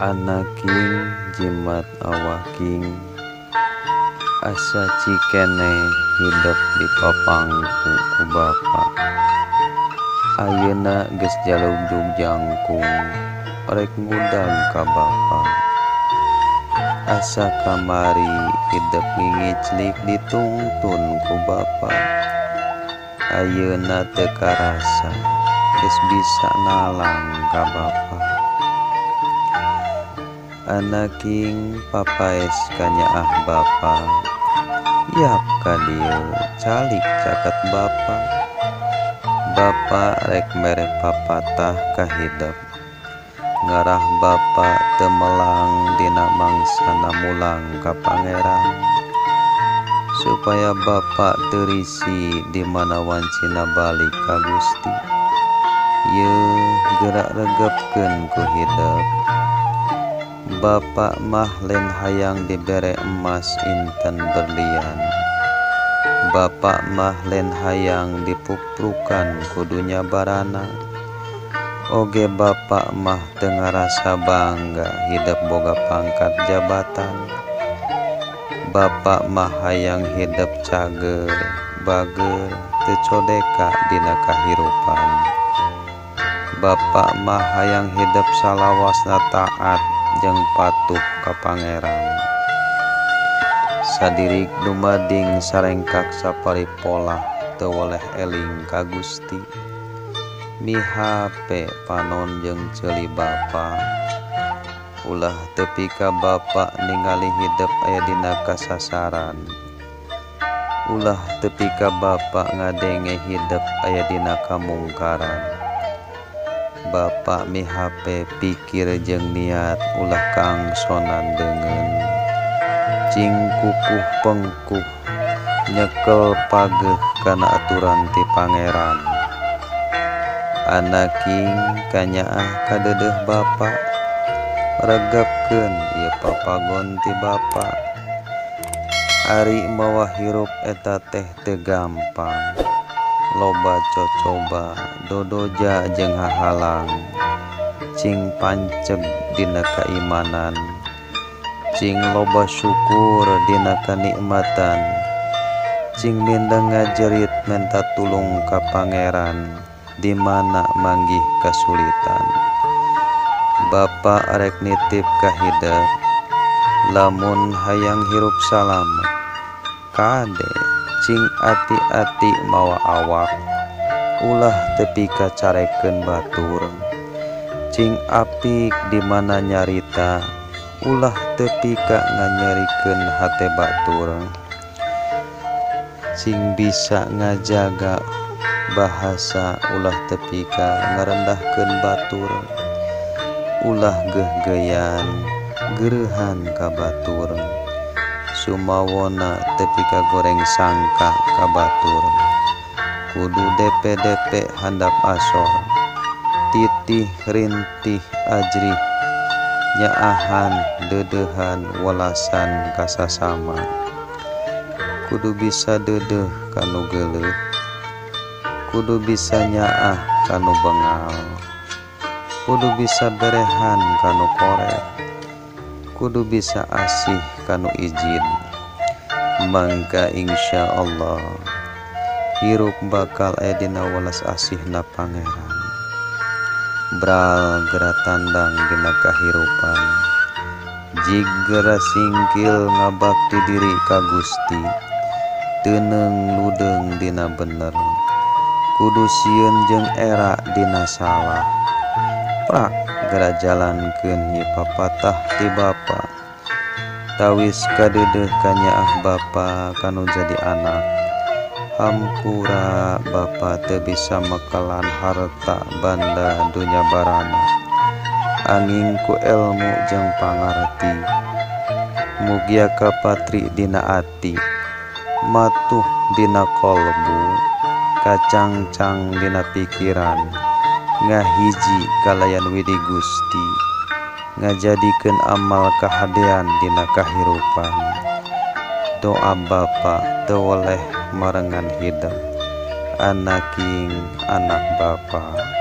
Anaking jimat awaking asa cikene hidup di papangku ku bapa. Ayeuna geus jalugjug jangkung rek ngudang ka bapa. Asa kamari hidup ngingiclik ditungtun ku bapa. Ayeuna teu karasa geus bisa nalang ka bapa. Anaking papaes kanyaah bapa, yap ka dieu calik caket bapa. Bapa rek mere papatah ka hidup, ngarah bapa teu melang dina mangsana mulang ka pangeran. Supaya bapa teu risi di mana wancina balik ka Gusti. Yeuh gerak regepkeun ku hidup. Bapa mah lain hayang dibere emas inten berlian. Bapa mah lain hayang dipuprukan ku dunya barana. Oge bapa mah teu ngarasa bangga hidup boga pangkat jabatan. Bapa mah hayang hidup cager, bager, teu codeka dina kahirupan. Bapa mah hayang hidup salawasna taat jeung patuh ka pangeran. Sadirik dumading sarengkak saparipolah teu woleh eling ka Gusti. Mihape panon jeung ceuli bapa. Ulah tepi ka bapa ningali hidup aya dina kasasaran. Ulah tepi ka bapa ngadenge hidup aya dina kamungkaran. Bapa mihape pikir jeung niat ulah kaangsonan deungeun. Cing kukuh pengkuh nyekel pageuh kana aturan ti pangeran. Anaking kanyaah kadeudeuh bapa, regepkeun ieu papagon ti bapa. Ari mawa hirup eta teh teu gampang. Loba cocoba, dodoja jeung hahalang. Cing panceg dina kaimanan, cing loba syukur dina kanikmatan, cing mindeng ngajerit menta tulung ka pangeran di mana manggih kasulitan. Bapa rek nitip ka hidup, lamun hayang hirup salamet. Kade cing ati-ati mawa awak, ulah tepi ka carekeun batur. Cing apik di mana nyarita, ulah tepi ka nganyerikeun hate batur. Cing bisa ngajaga bahasa, ulah tepi ka ngarendahkeun batur. Ulah geugeuyan geurehan ka batur. Sumawona tepi ka goreng sangka ka batur. Kudu DP handap asor, titih rintih ajrih, nyaahan deudeuhan welasan ka sasama. Kudu bisa deudeuh kanu geuleuh, kudu bisa nyaah kanu bengal, kudu bisa berehan kanu korek, kudu bisa asih kanu izin. Mangka insyaallah hirup bakal aya dina welas asihna pangeran. Bral gera tandang dina kahirupan, jig gera singkil ngabakti diri ka Gusti. Teuneng ludeung dina bener, kudu sieun jeung era dina salah. Prak gera jalankeun ieu papatah ti bapa. Tawis kadeudeuh kanyaah bapa kanu jadi anak. Hampura bapa teu bisa mekelan harta banda dunya barana. Anging ku elmu jeung pangarti, mugia kapatri dina ati, matuh dina kolbu, kacangcang dina pikiran, ngahiji kalayan widi Gusti, ngajadikeun amal kahadean dina kahirupan. Doa bapa teu woleh marengan hidup. Anaking anak bapa.